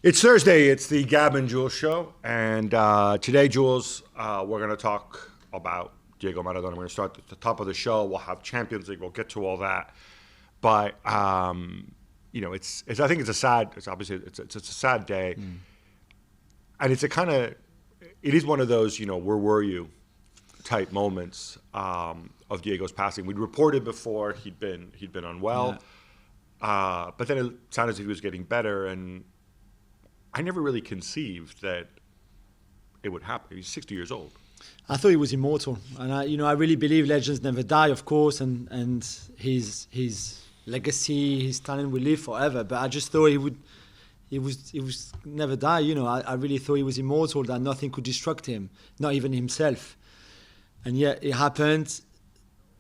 It's Thursday. It's the Gab and Juls Show. And today, Jules, we're going to talk about Diego Maradona. We're going to start at the top of the show. We'll have Champions League. We'll get to all that. But, you know, I think it's a sad day. And it's it is one of those, you know, where were you type moments of Diego's passing. We'd reported before he'd been unwell. Yeah. But then it sounded as if he was getting better, and I never really conceived that it would happen. He's 60 years old. I thought he was immortal, and I really believe legends never die, of course, and his legacy, his talent will live forever. But I just thought he was never die. You know, I really thought he was immortal, that nothing could destruct him, not even himself. And yet it happened.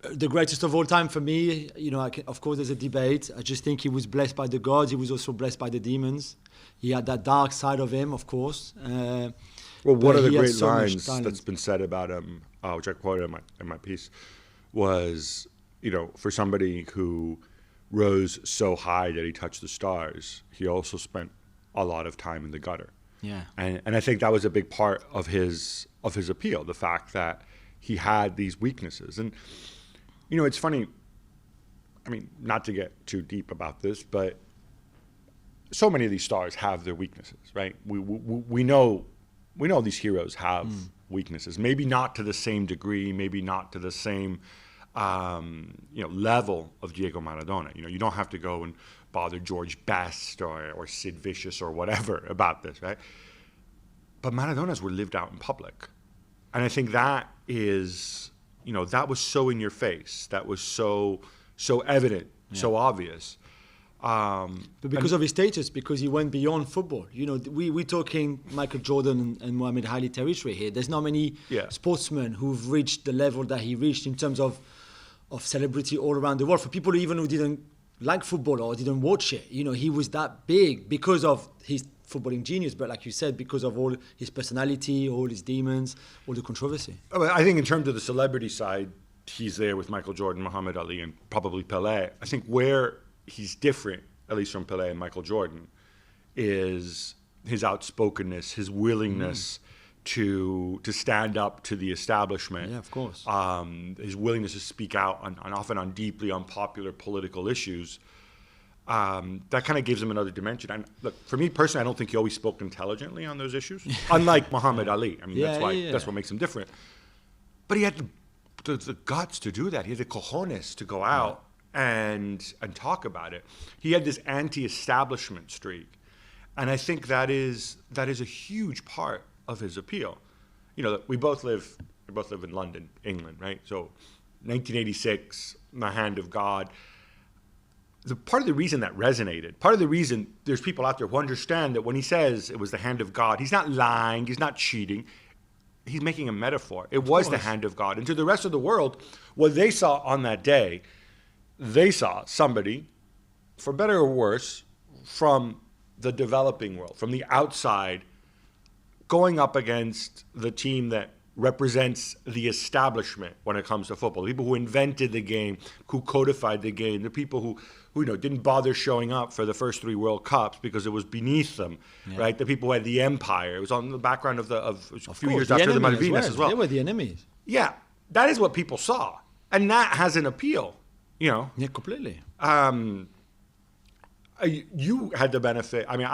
The greatest of all time for me, you know, of course there's a debate. I just think he was blessed by the gods. He was also blessed by the demons. He had that dark side of him, of course. Well, one of the great lines that's been said about him, which I quoted in my piece, was, you know, for somebody who rose so high that he touched the stars, he also spent a lot of time in the gutter. Yeah. And I think that was a big part of his appeal, the fact that he had these weaknesses. And, you know, it's funny, I mean, not to get too deep about this, but so many of these stars have their weaknesses, right? We know these heroes have weaknesses. Maybe not to the same degree, maybe not to the same level of Diego Maradona. You know, you don't have to go and bother George Best or Sid Vicious or whatever about this, right? But Maradonas were lived out in public. And I think that is, you know, that was so in your face. That was so evident, so obvious. But because of his status, because he went beyond football. You know, we're talking Michael Jordan and Muhammed Ali territory here. There's not many sportsmen who've reached the level that he reached in terms of celebrity all around the world. For people even who didn't like football or didn't watch it, you know, he was that big because of his footballing genius, but like you said, because of all his personality, all his demons, all the controversy. I think in terms of the celebrity side, he's there with Michael Jordan, Muhammad Ali, and probably Pele. I think where he's different, at least from Pele and Michael Jordan, is his outspokenness, his willingness to stand up to the establishment. Yeah, of course. His willingness to speak out on often on deeply unpopular political issues. That kind of gives him another dimension. And look, for me personally, I don't think he always spoke intelligently on those issues. Unlike Muhammad Ali. I mean, that's what makes him different. But he had the guts to do that. He had the cojones to go out and talk about it. He had this anti-establishment streak. And I think that is a huge part of his appeal. You know, we both live in London, England, right? So 1986, the hand of God. Part of the reason that resonated, part of the reason there's people out there who understand that when he says it was the hand of God, he's not lying, he's not cheating, he's making a metaphor. It was the hand of God. And to the rest of the world, what they saw on that day, they saw somebody, for better or worse, from the developing world, from the outside, going up against the team that represents the establishment when it comes to football. The people who invented the game, who codified the game, the people who you know didn't bother showing up for the first 3 World Cups because it was beneath them, right? The people who had the empire. It was on the background of a few years after the Malvinas as well. They were the enemies. Yeah, that is what people saw, and that has an appeal, you know. Yeah, completely. You had the benefit. I mean,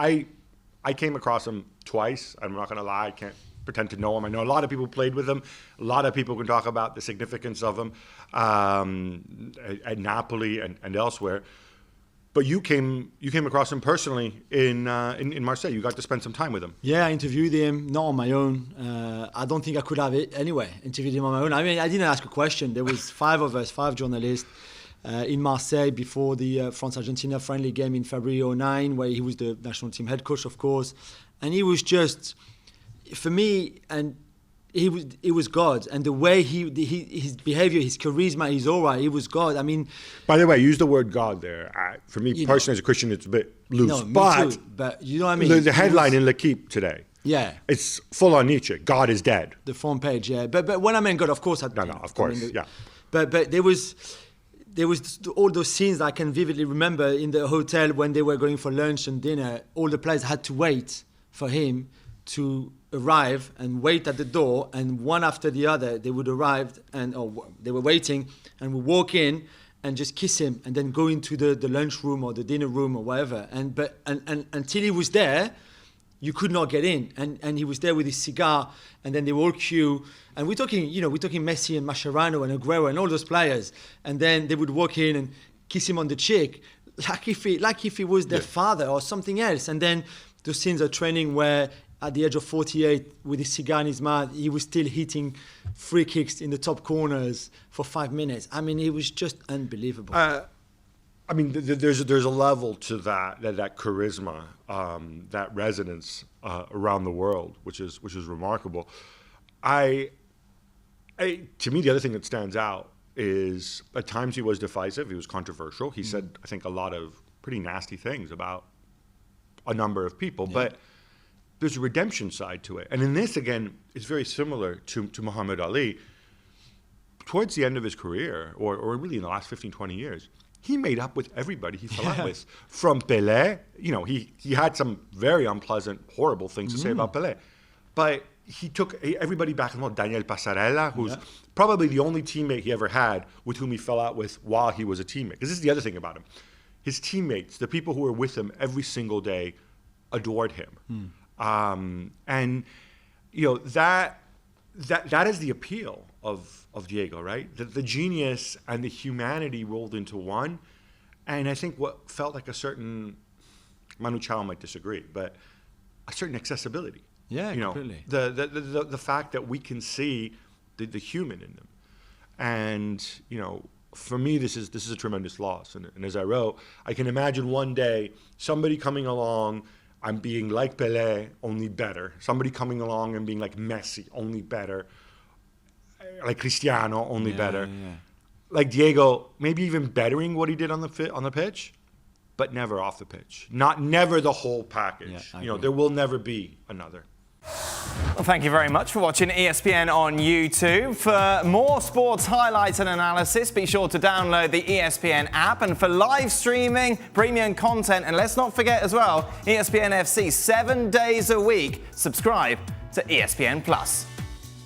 I came across him twice. I'm not going to lie. I can't pretend to know him. I know a lot of people played with him. A lot of people can talk about the significance of him at Napoli and elsewhere. But you came across him personally in Marseille. You got to spend some time with him. Yeah, I interviewed him, not on my own. I don't think I could have it anyway. Interviewed him on my own. I mean, I didn't ask a question. There was 5 of us, 5 journalists, in Marseille before the France-Argentina friendly game in February 2009, where he was the national team head coach, of course. And he was just, for me, and it was God, and the way his behavior, his charisma, his aura, it was God. I mean, by the way, use the word God there. For me personally, as a Christian, it's a bit loose. No, me too, but you know what I mean. The headline in L'Equipe today, it's full on Nietzsche. God is dead. The front page, But when I meant God, of course, of course, But there was there was all those scenes I can vividly remember in the hotel when they were going for lunch and dinner. All the players had to wait for him to arrive and wait at the door, and one after the other they would arrive they were waiting and would walk in and just kiss him and then go into the lunch room or the dinner room or whatever. And until he was there, you could not get in. And he was there with his cigar, and then they would all queue. And we're talking Messi and Mascherano and Aguero and all those players. And then they would walk in and kiss him on the cheek, like if he was their father or something else. And then those scenes of training where at the age of 48, with his cigar in his mouth, he was still hitting free kicks in the top corners for 5 minutes. I mean, it was just unbelievable. I mean, there's a level to that charisma, that resonance around the world, which is remarkable. To me, the other thing that stands out is at times he was divisive. He was controversial. He said, I think, a lot of pretty nasty things about a number of people, but there's a redemption side to it. And in this, again, it's very similar to Muhammad Ali. Towards the end of his career, or really in the last 15, 20 years, he made up with everybody he fell out with. From Pele, he had some very unpleasant, horrible things to say about Pele. But he took everybody back. Daniel Passarella, who's probably the only teammate he ever had with whom he fell out with while he was a teammate. Because this is the other thing about him. His teammates, the people who were with him every single day, adored him. And that is the appeal of Diego, right? The genius and the humanity rolled into one. And I think what felt like a certain, Manu Chao might disagree, but a certain accessibility. Yeah, completely. The fact that we can see the human in them. And, for me, this is a tremendous loss. And as I wrote, I can imagine one day somebody coming along and being like Pele, only better. Somebody coming along and being like Messi, only better. Like Cristiano, only better. Yeah. Like Diego, maybe even bettering what he did on the pitch, but never off the pitch. Never the whole package. There will never be another. Well, thank you very much for watching ESPN on YouTube. For more sports highlights and analysis, be sure to download the ESPN app. And for live streaming, premium content, and let's not forget as well, ESPN FC 7 days a week. Subscribe to ESPN Plus.